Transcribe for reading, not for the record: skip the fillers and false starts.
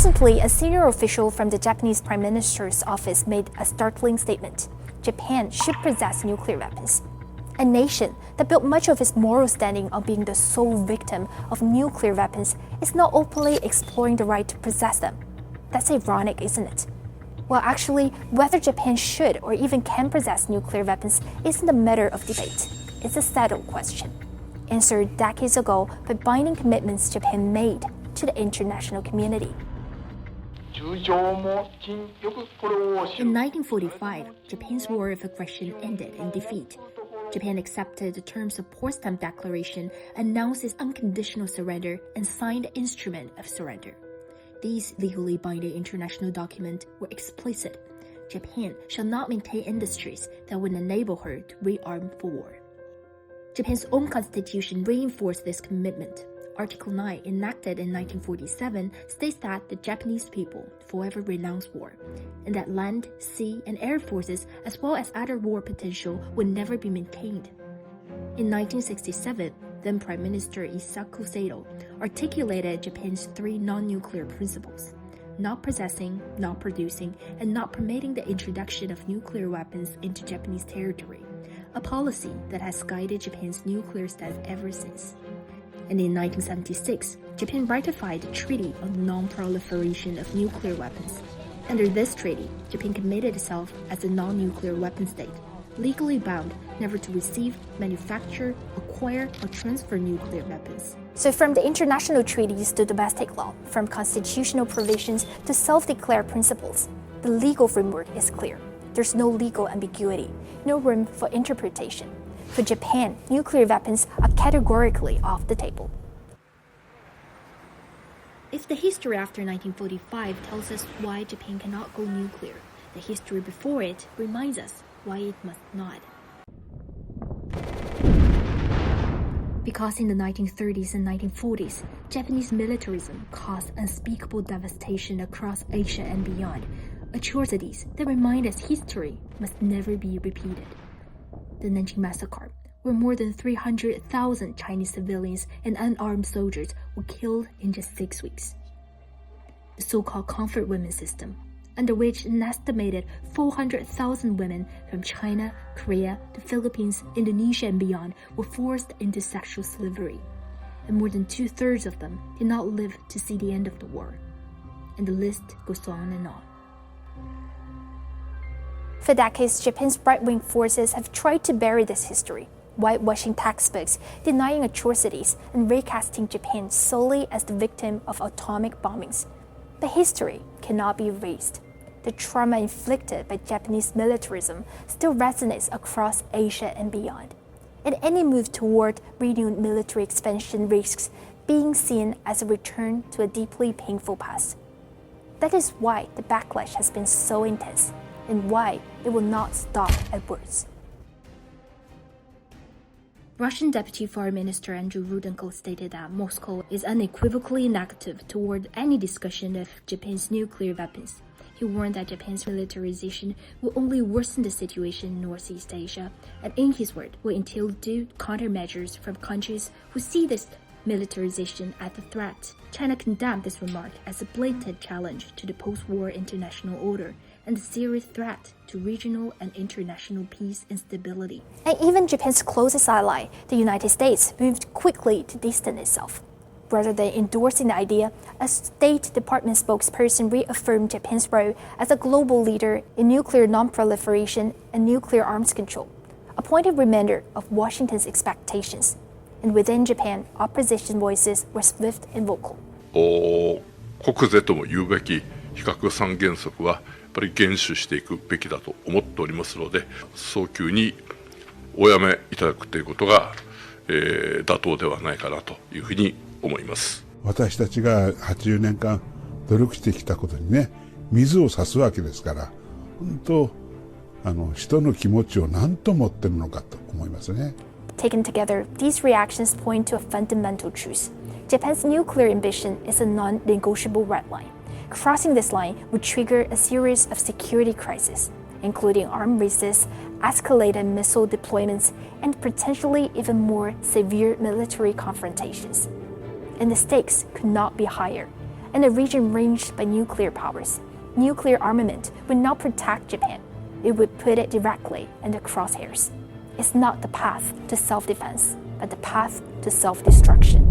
Recently, a senior official from the Japanese Prime Minister's office made a startling statement. Japan should possess nuclear weapons. A nation that built much of its moral standing on being the sole victim of nuclear weapons is not openly exploring the right to possess them. That's ironic, isn't it? Well, actually, whether Japan should or even can possess nuclear weapons isn't a matter of debate. It's a settled question, answered decades ago by binding commitments Japan made to the international community. In 1945, Japan's war of aggression ended in defeat. Japan accepted the terms of Potsdam Declaration, announced its unconditional surrender, and signed the Instrument of Surrender. These legally binding international documents were explicit. Japan shall not maintain industries that would enable her to rearm for war. Japan's own constitution reinforced this commitment. Article 9, enacted in 1947, states that the Japanese people forever renounce war, and that land, sea, and air forces, as well as other war potential, would never be maintained. In 1967, then Prime Minister Isaku Sato articulated Japan's 3 non-nuclear principles: not possessing, not producing, and not permitting the introduction of nuclear weapons into Japanese territory, a policy that has guided Japan's nuclear stance ever since. And in 1976, Japan ratified the Treaty on Non-Proliferation of Nuclear Weapons. Under this treaty, Japan committed itself as a non-nuclear weapon state, legally bound never to receive, manufacture, acquire, or transfer nuclear weapons. So from the international treaties to domestic law, from constitutional provisions to self-declared principles, the legal framework is clear. There's no legal ambiguity, no room for interpretation. For Japan, nuclear weapons are categorically off the table. If the history after 1945 tells us why Japan cannot go nuclear, the history before it reminds us why it must not. Because in the 1930s and 1940s, Japanese militarism caused unspeakable devastation across Asia and beyond, atrocities that remind us history must never be repeated. The Nanjing Massacre, where more than 300,000 Chinese civilians and unarmed soldiers were killed in just 6 weeks. The so-called comfort women system, under which an estimated 400,000 women from China, Korea, the Philippines, Indonesia, and beyond were forced into sexual slavery, and more than 2/3 of them did not live to see the end of the war. And the list goes on and on. For decades, Japan's right-wing forces have tried to bury this history, whitewashing textbooks, denying atrocities, and recasting Japan solely as the victim of atomic bombings. But history cannot be erased. The trauma inflicted by Japanese militarism still resonates across Asia and beyond. And any move toward renewed military expansion risks being seen as a return to a deeply painful past. That is why the backlash has been so intense, and why it will not stop at words. Russian Deputy Foreign Minister Andrew Rudenko stated that Moscow is unequivocally negative toward any discussion of Japan's nuclear weapons. He warned that Japan's militarization will only worsen the situation in Northeast Asia, and in his word, will entail due countermeasures from countries who see this militarization as a threat. China condemned this remark as a blatant challenge to the post-war international order and a serious threat to regional and international peace and stability. And even Japan's closest ally, the United States, moved quickly to distance itself. Rather than endorsing the idea, a State Department spokesperson reaffirmed Japan's role as a global leader in nuclear non-proliferation and nuclear arms control, a pointed reminder of Washington's expectations. And within Japan, opposition voices were swift and vocal. 国是とも言うべき非核三原則はやっぱり厳守していくべきだと思っておりますので、早急におやめいただくということが、妥当ではないかなというふうに思います。私たちが80年間努力してきたことにね、水を差すわけですから、本当人の気持ちを何と思ってるのかと思いますね。Taken together, these reactions point to a fundamental truth. Japan's nuclear ambition is a non-negotiable red line. Crossing this line would trigger a series of security crises, including armed races, escalated missile deployments, and potentially even more severe military confrontations. And the stakes could not be higher. and a region ringed by nuclear powers. Nuclear armament would not protect Japan. It would put it directly in the crosshairs. It's not the path to self-defense, but the path to self-destruction.